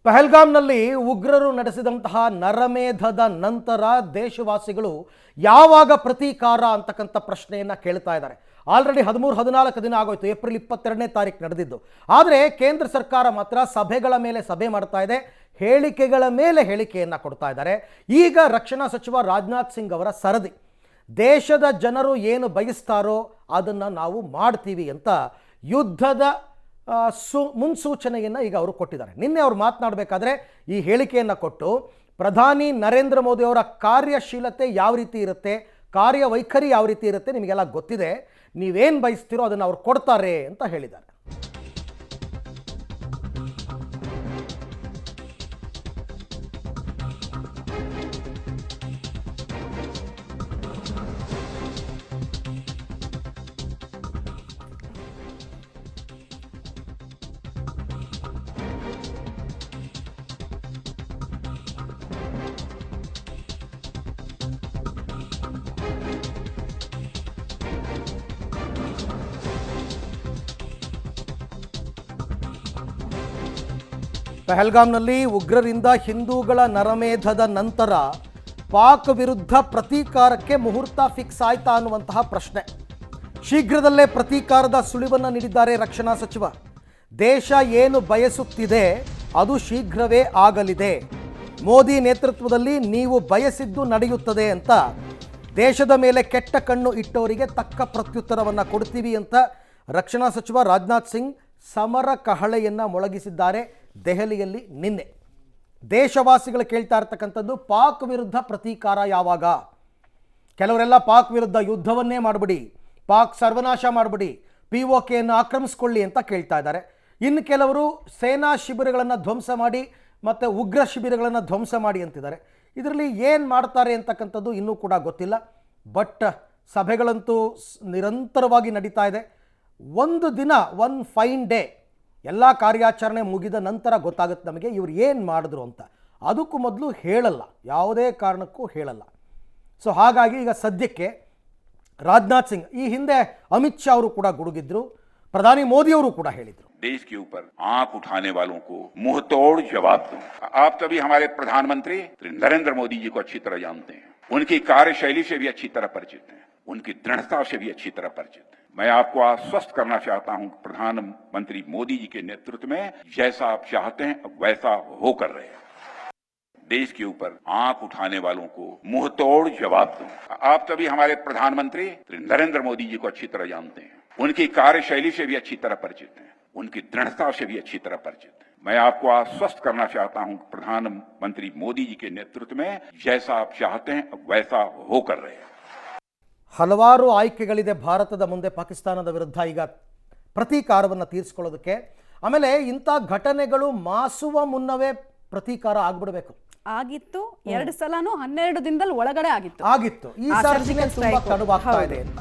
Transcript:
ಪಹಲ್ಗಾಮ್ನಲ್ಲಿ ಉಗ್ರರು ನಡೆಸಿದಂತಹ ನರಮೇಧದ ನಂತರ ದೇಶವಾಸಿಗಳು ಯಾವಾಗ ಪ್ರತೀಕಾರ ಅಂತಕ್ಕಂಥ ಪ್ರಶ್ನೆಯನ್ನು ಕೇಳ್ತಾ ಇದ್ದಾರೆ. ಆಲ್ರೆಡಿ 13-14 ದಿನ ಆಗೋಯ್ತು. ಏಪ್ರಿಲ್ 22ನೇ ತಾರೀಕು ನಡೆದಿದ್ದು. ಆದರೆ ಕೇಂದ್ರ ಸರ್ಕಾರ ಮಾತ್ರ ಸಭೆಗಳ ಮೇಲೆ ಸಭೆ ಮಾಡ್ತಾ ಇದೆ, ಹೇಳಿಕೆಗಳ ಮೇಲೆ ಹೇಳಿಕೆಯನ್ನು ಕೊಡ್ತಾ ಇದ್ದಾರೆ. ಈಗ ರಕ್ಷಣಾ ಸಚಿವ ರಾಜನಾಥ್ ಸಿಂಗ್ ಅವರ ಸರದಿ, ದೇಶದ ಜನರು ಏನು ಬಯಸ್ತಾರೋ ಅದನ್ನು ನಾವು ಮಾಡ್ತೀವಿ ಅಂತ ಯುದ್ಧದ ಮುನ್ಸೂಚನೆಯನ್ನು ಈಗ ಅವರು ಕೊಟ್ಟಿದ್ದಾರೆ. ನಿನ್ನೆ ಅವರು ಮಾತನಾಡಬೇಕಾದ್ರೆ ಈ ಹೇಳಿಕೆಯನ್ನು ಕೊಟ್ಟು ಪ್ರಧಾನಿ ನರೇಂದ್ರ ಮೋದಿ ಅವರ ಕಾರ್ಯಶೀಲತೆ ಯಾವ ರೀತಿ ಇರುತ್ತೆ, ಕಾರ್ಯವೈಖರಿ ಯಾವ ರೀತಿ ಇರುತ್ತೆ ನಿಮಗೆಲ್ಲ ಗೊತ್ತಿದೆ, ನೀವೇನು ಬಯಸ್ತೀರೋ ಅದನ್ನು ಅವ್ರು ಕೊಡ್ತಾರೆ ಅಂತ ಹೇಳಿದ್ದಾರೆ. ಪಹಲ್ಗಾಮ್ನಲ್ಲಿ ಉಗ್ರರಿಂದ ಹಿಂದೂಗಳ ನರಮೇಧದ ನಂತರ ಪಾಕ್ ವಿರುದ್ಧ ಪ್ರತೀಕಾರಕ್ಕೆ ಮುಹೂರ್ತ ಫಿಕ್ಸ್ ಆಯ್ತಾ ಅನ್ನುವಂತಹ ಪ್ರಶ್ನೆ. ಶೀಘ್ರದಲ್ಲೇ ಪ್ರತೀಕಾರದ ಸುಳಿವನ್ನು ನೀಡಿದ್ದಾರೆ ರಕ್ಷಣಾ ಸಚಿವ. ದೇಶ ಏನು ಬಯಸುತ್ತಿದೆ ಅದು ಶೀಘ್ರವೇ ಆಗಲಿದೆ. ಮೋದಿ ನೇತೃತ್ವದಲ್ಲಿ ನೀವು ಬಯಸಿದ್ದು ನಡೆಯುತ್ತದೆ ಅಂತ ದೇಶದ ಮೇಲೆ ಕೆಟ್ಟ ಕಣ್ಣು ಇಟ್ಟವರಿಗೆ ತಕ್ಕ ಪ್ರತ್ಯುತ್ತರವನ್ನು ಕೊಡ್ತೀವಿ ಅಂತ ರಕ್ಷಣಾ ಸಚಿವ ರಾಜನಾಥ್ ಸಿಂಗ್ ಸಮರ ಕಹಳೆಯನ್ನು ಮೊಳಗಿಸಿದ್ದಾರೆ ದೆಹಲಿಯಲ್ಲಿ ನಿನ್ನೆ. ದೇಶವಾಸಿಗಳು ಕೇಳ್ತಾ ಇರ್ತಕ್ಕಂಥದ್ದು ಪಾಕ್ ವಿರುದ್ಧ ಪ್ರತೀಕಾರ ಯಾವಾಗ? ಕೆಲವರೆಲ್ಲ ಪಾಕ್ ವಿರುದ್ಧ ಯುದ್ಧವನ್ನೇ ಮಾಡಿಬಿಡಿ, ಪಾಕ್ ಸರ್ವನಾಶ ಮಾಡಿಬಿಡಿ, POKಯನ್ನು ಆಕ್ರಮಿಸ್ಕೊಳ್ಳಿ ಅಂತ ಕೇಳ್ತಾ ಇದ್ದಾರೆ. ಇನ್ನು ಕೆಲವರು ಸೇನಾ ಶಿಬಿರಗಳನ್ನು ಧ್ವಂಸ ಮಾಡಿ ಮತ್ತು ಉಗ್ರ ಶಿಬಿರಗಳನ್ನು ಧ್ವಂಸ ಮಾಡಿ ಅಂತಿದ್ದಾರೆ. ಇದರಲ್ಲಿ ಏನು ಮಾಡ್ತಾರೆ ಅಂತಕ್ಕಂಥದ್ದು ಇನ್ನೂ ಕೂಡ ಗೊತ್ತಿಲ್ಲ. ಬಟ್ ಸಭೆಗಳಂತೂ ನಿರಂತರವಾಗಿ ನಡೀತಾ ಇದೆ. ಒಂದು ದಿನ, ಒನ್ ಫೈನ್ ಡೇ, ಎಲ್ಲ ಕಾರ್ಯಾಚರಣೆ ಮುಗಿದ ನಂತರ ಗೊತ್ತಾಗುತ್ತೆ ನಮಗೆ ಇವ್ರು ಏನು ಮಾಡಿದ್ರು ಅಂತ. ಅದಕ್ಕೂ ಮೊದಲು ಹೇಳಲ್ಲ, ಯಾವುದೇ ಕಾರಣಕ್ಕೂ ಹೇಳಲ್ಲ. ಸೊ ಹಾಗಾಗಿ ಈಗ ಸದ್ಯಕ್ಕೆ ರಾಜನಾಥ್ ಸಿಂಗ್, ಈ ಹಿಂದೆ ಅಮಿತ್ ಶಾ ಅವರು ಕೂಡ ಗುಡುಗಿದ್ರು, ಪ್ರಧಾನಿ ಮೋದಿ ಅವರು ಕೂಡ ಹೇಳಿದ್ರು, देश के ऊपर आंख उठाने वालों को मुंह तोड़ जवाब दूं। आप सभी हमारे प्रधानमंत्री नरेंद्र मोदी जी को अच्छी तरह जानते हैं, उनकी कार्यशैली से भी अच्छी तरह परिचित हैं, उनकी दृढ़ता से भी अच्छी तरह परिचित हैं। मैं आपको आश्वस्त करना चाहता हूं, प्रधानमंत्री मोदी जी के नेतृत्व में जैसा आप चाहते हैं वैसा होकर रहे। देश के ऊपर आंख उठाने वालों को मुंह तोड़ जवाब दूं। आप सभी हमारे प्रधानमंत्री नरेंद्र मोदी जी को अच्छी तरह जानते हैं, उनकी कार्यशैली से भी अच्छी तरह परिचित हैं, उनकी दृढ़ता से भी अच्छी तरह परिचित है। मैं आपको आश्वस्त करना चाहता हूं, प्रधानमंत्री मोदी जी के नेतृत्व में जैसा आप चाहते हैं वैसा होकर रहे। ಹಲವಾರು ಆಯ್ಕೆಗಳಿದೆ ಭಾರತದ ಮುಂದೆ ಪಾಕಿಸ್ತಾನದ ವಿರುದ್ಧ ಈಗ ಪ್ರತೀಕಾರವನ್ನು ತೀರಿಸಿಕೊಳ್ಳೋದಕ್ಕೆ. ಆಮೇಲೆ ಇಂಥ ಘಟನೆಗಳು ಮಾಸುವ ಮುನ್ನವೇ ಪ್ರತೀಕಾರ ಆಗ್ಬಿಡ್ಬೇಕು. ಆಗಿತ್ತು 2 ಸಲನೂ 12 ದಿನದಲ್ಲಿ ಒಳಗಡೆ ಆಗಿತ್ತು. ಈ ಸಾರಿ ತುಂಬಾ ತಡವಾಗ್ತಾ ಇದೆ ಅಂತ